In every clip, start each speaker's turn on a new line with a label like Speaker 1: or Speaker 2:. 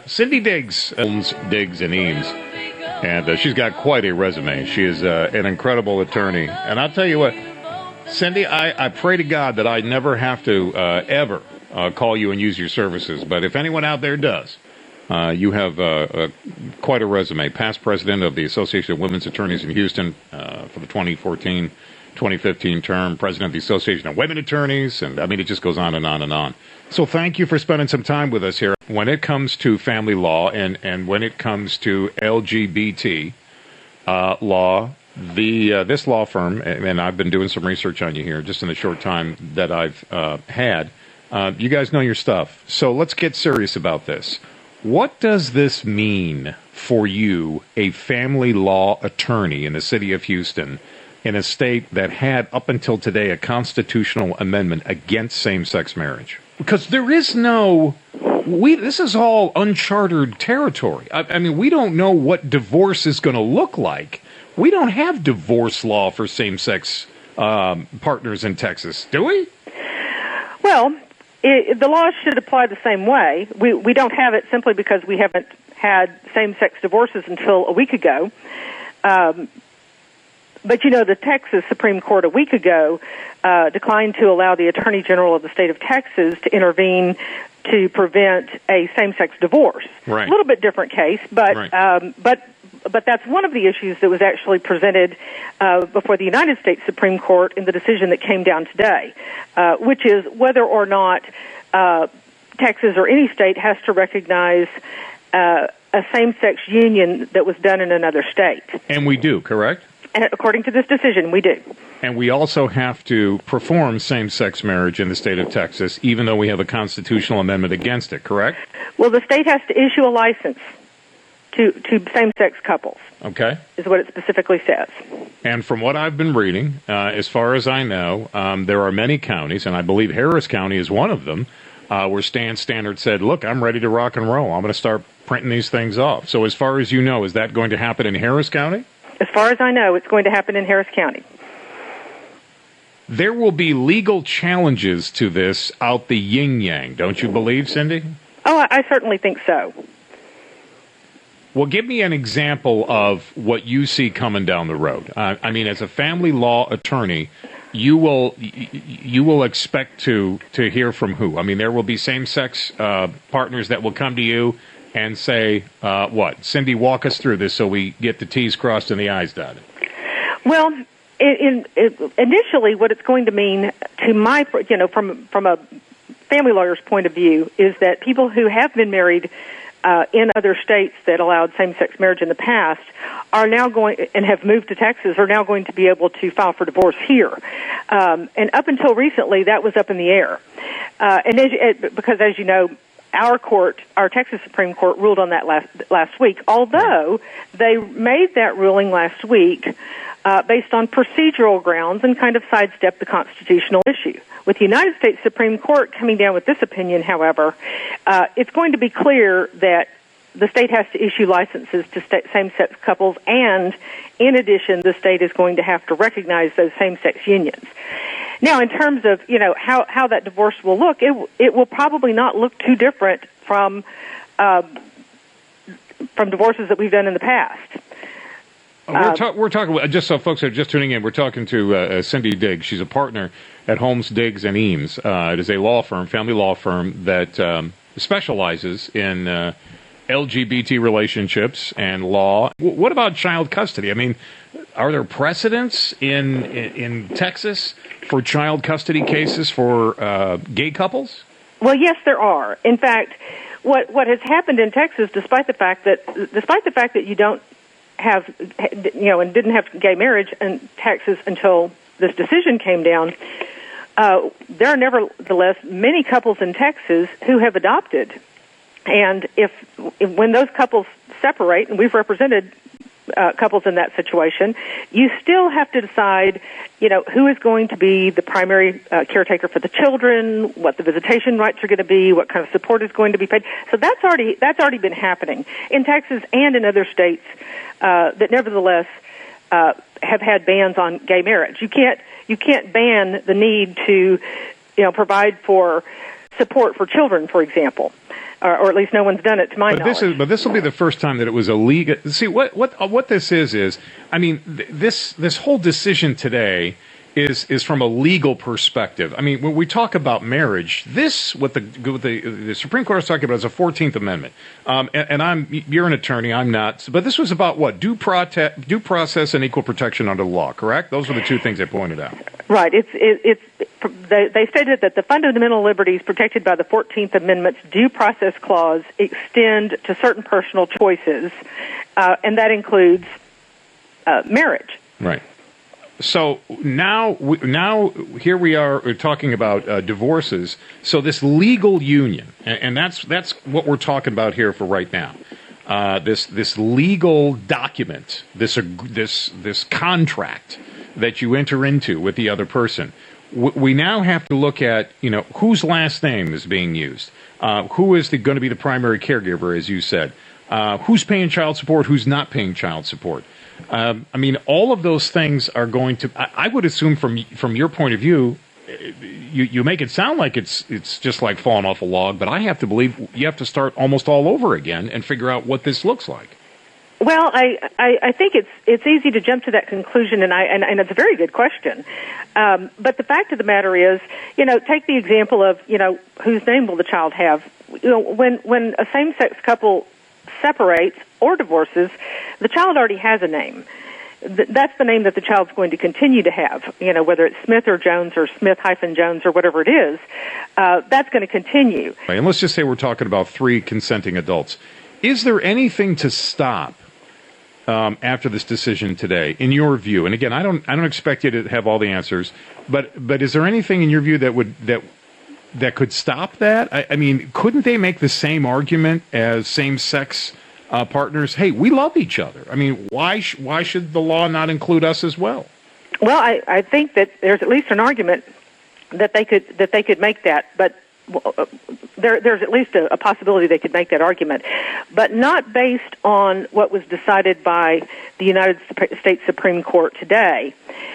Speaker 1: Cindy Diggs owns Diggs and Eames, and she's got quite a resume. She is an incredible attorney. And I'll tell you what, Cindy, I pray to God that I never have to ever call you and use your services. But if anyone out there does, you have quite a resume. Past president of the Association of Women's Attorneys in Houston for the 2014-2015 term, president of the Association of Women Attorneys, and I mean, it just goes on and on and on. So thank you for spending some time with us here. When it comes to family law and when it comes to LGBT law, this law firm, and I've been doing some research on you here just in the short time that I've had, you guys know your stuff. So let's get serious about this. What does this mean for you, a family law attorney in the city of Houston, in a state that had up until today a constitutional amendment against same-sex marriage? Because there is this is all uncharted territory. I mean, we don't know what divorce is going to look like. We don't have divorce law for same-sex partners in Texas, do we?
Speaker 2: Well, the law should apply the same way. We don't have it simply because we haven't had same-sex divorces until a week ago. But, you know, the Texas Supreme Court a week ago declined to allow the Attorney General of the state of Texas to intervene to prevent a same-sex divorce.
Speaker 1: Right.
Speaker 2: A little bit different case, but
Speaker 1: right.
Speaker 2: But that's one of the issues that was actually presented before the United States Supreme Court in the decision that came down today, which is whether or not Texas or any state has to recognize a same-sex union that was done in another state.
Speaker 1: And we do, correct?
Speaker 2: And according to this decision, we do.
Speaker 1: And we also have to perform same-sex marriage in the state of Texas, even though we have a constitutional amendment against it, correct?
Speaker 2: Well, the state has to issue a license to same-sex couples.
Speaker 1: Okay.
Speaker 2: Is what it specifically says.
Speaker 1: And from what I've been reading, as far as I know, there are many counties, and I believe Harris County is one of them, where Stan Standard said, look, I'm ready to rock and roll. I'm going to start printing these things off. So as far as you know, is that going to happen in Harris County?
Speaker 2: As far as I know, it's going to happen in Harris County.
Speaker 1: There will be legal challenges to this out the yin-yang, don't you believe, Cindy?
Speaker 2: Oh, I certainly think so.
Speaker 1: Well, give me an example of what you see coming down the road. I mean, as a family law attorney, you will expect to hear from who? I mean, there will be same-sex partners that will come to you and say, what? Cindy, walk us through this so we get the T's crossed and the I's dotted.
Speaker 2: Well, initially, what it's going to mean to from a family lawyer's point of view, is that people who have been married in other states that allowed same-sex marriage in the past are now going and have moved to Texas are now going to be able to file for divorce here. And up until recently, that was up in the air. Because as you know, our Texas Supreme Court ruled on that last week, although they made that ruling last week based on procedural grounds and kind of sidestepped the constitutional issue. With the United States Supreme Court coming down with this opinion, however, it's going to be clear that the state has to issue licenses to same-sex couples, and in addition, the state is going to have to recognize those same-sex unions. Now, in terms of, you know, how that divorce will look, it will probably not look too different from divorces that we've done in the past.
Speaker 1: We're talking, just so folks are just tuning in, we're talking to Cindy Diggs. She's a partner at Holmes, Diggs, and Eames. It is a law firm, family law firm, that specializes in LGBT relationships and law. What about child custody? I mean, are there precedents in Texas for child custody cases for gay couples?
Speaker 2: Well, yes, there are. In fact, what has happened in Texas, despite the fact that you don't have, you know, and didn't have gay marriage in Texas until this decision came down, there are nevertheless many couples in Texas who have adopted. And when those couples separate, and we've represented couples in that situation, you still have to decide, you know, who is going to be the primary caretaker for the children, what the visitation rights are going to be, what kind of support is going to be paid. So that's already been happening in Texas and in other states that nevertheless have had bans on gay marriage. You can't ban the need to, you know, provide for support for children, for example, or at least no one's done it to my knowledge.
Speaker 1: But this will be the first time that it was illegal. See, what this is, I mean, this whole decision today is from a legal perspective. I mean, when we talk about marriage, what the Supreme Court is talking about is a 14th Amendment. And you're an attorney, I'm not. But this was about what? Due process and equal protection under the law, correct? Those were the two things they pointed out.
Speaker 2: Right. They stated that the fundamental liberties protected by the 14th Amendment's due process clause extend to certain personal choices, and that includes marriage.
Speaker 1: Right. So now here we are talking about divorces. So this legal union, and that's what we're talking about here for right now. This legal document, this contract that you enter into with the other person. We now have to look at whose last name is being used, who is going to be the primary caregiver, as you said, who's paying child support, who's not paying child support. I mean, all of those things are going to. I would assume from your point of view, you make it sound like it's just like falling off a log, but I have to believe you have to start almost all over again and figure out what this looks like.
Speaker 2: Well, I think it's easy to jump to that conclusion, and it's a very good question. But the fact of the matter is, take the example of whose name will the child have? When a same-sex couple separates or divorces, the child already has a name. That's the name that the child's going to continue to have, whether it's Smith or Jones or Smith-Jones or whatever it is, that's going to continue.
Speaker 1: Right, and let's just say we're talking about 3 consenting adults. Is there anything to stop after this decision today, in your view? And again, I don't expect you to have all the answers, but is there anything in your view that could stop that? I mean, couldn't they make the same argument as same-sex partners? Hey, we love each other. I mean, why should the law not include us as well?
Speaker 2: Well, I think that there's at least an argument that they could make that, but there's at least a possibility they could make that argument, but not based on what was decided by the United States Supreme Court today,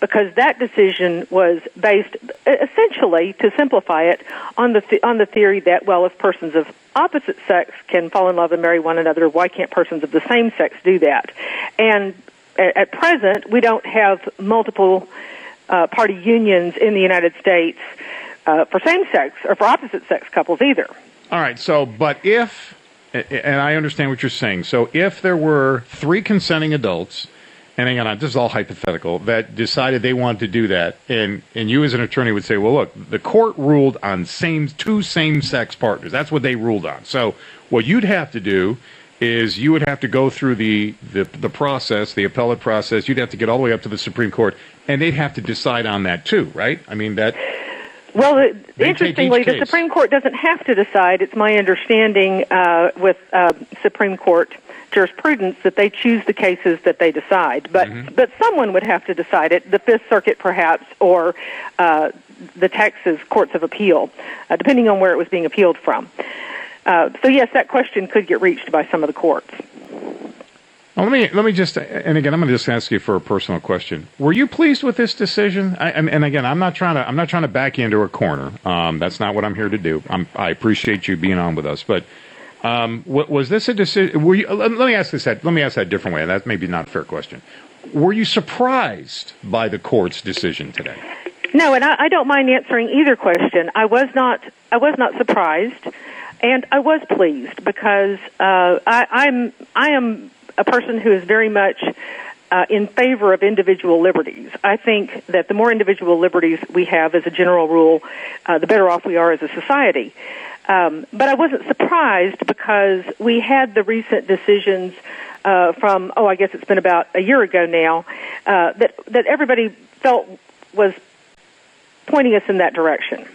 Speaker 2: because that decision was based essentially, to simplify it, on the theory that, well, if persons of opposite sex can fall in love and marry one another, why can't persons of the same sex do that? And at present, we don't have multiple party unions in the United States for same-sex or for opposite-sex couples either.
Speaker 1: All right, so, but if, and I understand what you're saying, so if there were 3 consenting adults, and hang on, this is all hypothetical, that decided they wanted to do that, and you as an attorney would say, well, look, the court ruled on 2 same-sex partners. That's what they ruled on. So what you'd have to do is you would have to go through the process, the appellate process. You'd have to get all the way up to the Supreme Court, and they'd have to decide on that too, right? I mean, that...
Speaker 2: Well, interestingly, the Supreme Court doesn't have to decide. It's my understanding with Supreme Court jurisprudence that they choose the cases that they decide. But someone would have to decide it, the Fifth Circuit perhaps, or the Texas Courts of Appeal, depending on where it was being appealed from. So, yes, that question could get reached by some of the courts.
Speaker 1: Well, let me just, and again, I'm going to just ask you for a personal question. Were you pleased with this decision? And again, I'm not trying to back you into a corner. That's not what I'm here to do. I appreciate you being on with us, but was this a decision? Let me ask that a different way. That's maybe not a fair question. Were you surprised by the court's decision today?
Speaker 2: No, and I don't mind answering either question. I was not surprised, and I was pleased because I am a person who is very much in favor of individual liberties. I think that the more individual liberties we have as a general rule, the better off we are as a society. But I wasn't surprised because we had the recent decisions from, I guess it's been about a year ago now, that everybody felt was pointing us in that direction.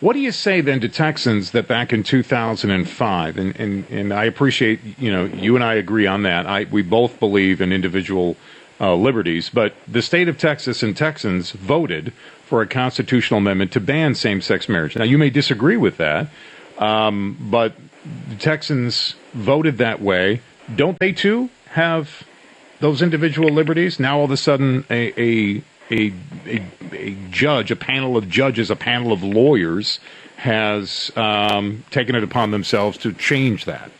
Speaker 1: What do you say then to Texans that back in 2005, and I appreciate, you and I agree on that. We both believe in individual liberties, but the state of Texas and Texans voted for a constitutional amendment to ban same-sex marriage. Now, you may disagree with that, but the Texans voted that way. Don't they, too, have those individual liberties? Now, all of a sudden, a a judge, a panel of judges, a panel of lawyers has taken it upon themselves to change that?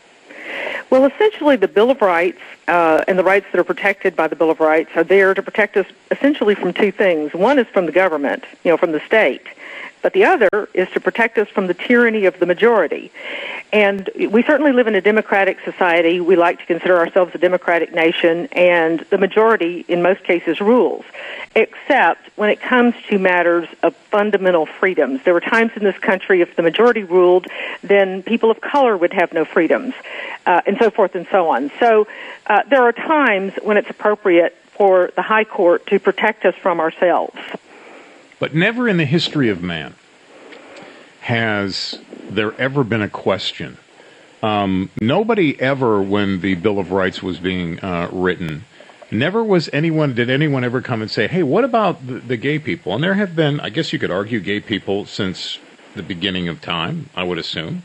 Speaker 2: Well, essentially, the Bill of Rights and the rights that are protected by the Bill of Rights are there to protect us essentially from two things. One is from the government, from the state. But the other is to protect us from the tyranny of the majority. And we certainly live in a democratic society. We like to consider ourselves a democratic nation, and the majority, in most cases, rules, except when it comes to matters of fundamental freedoms. There were times in this country, if the majority ruled, then people of color would have no freedoms, and so forth and so on. So there are times when it's appropriate for the high court to protect us from ourselves.
Speaker 1: But never in the history of man has there ever been a question. Nobody ever, when the Bill of Rights was being written, did anyone ever come and say, hey, what about the gay people? And there have been, I guess you could argue, gay people since the beginning of time, I would assume.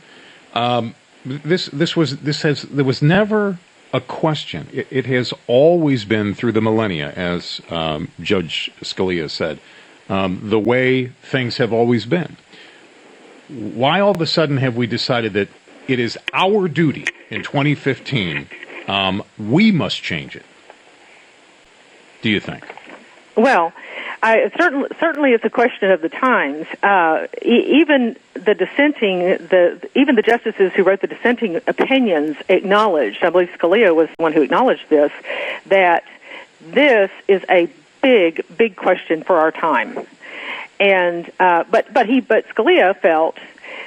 Speaker 1: There was never a question. It has always been through the millennia, as Judge Scalia said. The way things have always been. Why all of a sudden have we decided that it is our duty in 2015, we must change it? Do you think?
Speaker 2: Well, certainly it's a question of the times. Even the justices who wrote the dissenting opinions acknowledged, I believe Scalia was the one who acknowledged this, that this is a big question for our time, and but Scalia felt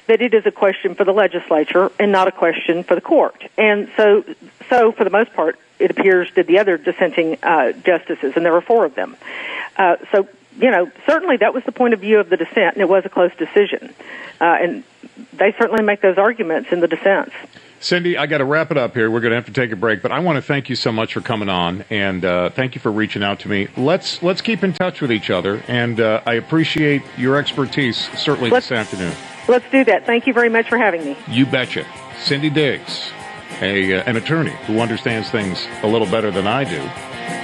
Speaker 2: that it is a question for the legislature and not a question for the court, and so for the most part, it appears did the other dissenting justices, and there were 4 of them. So certainly that was the point of view of the dissent, and it was a close decision, and they certainly make those arguments in the dissents.
Speaker 1: Cindy, I got to wrap it up here. We're going to have to take a break, but I want to thank you so much for coming on, and thank you for reaching out to me. Let's keep in touch with each other, and I appreciate your expertise, certainly this afternoon.
Speaker 2: Let's do that. Thank you very much for having me.
Speaker 1: You betcha. Cindy Diggs, an attorney who understands things a little better than I do.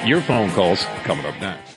Speaker 1: Your phone calls coming up next.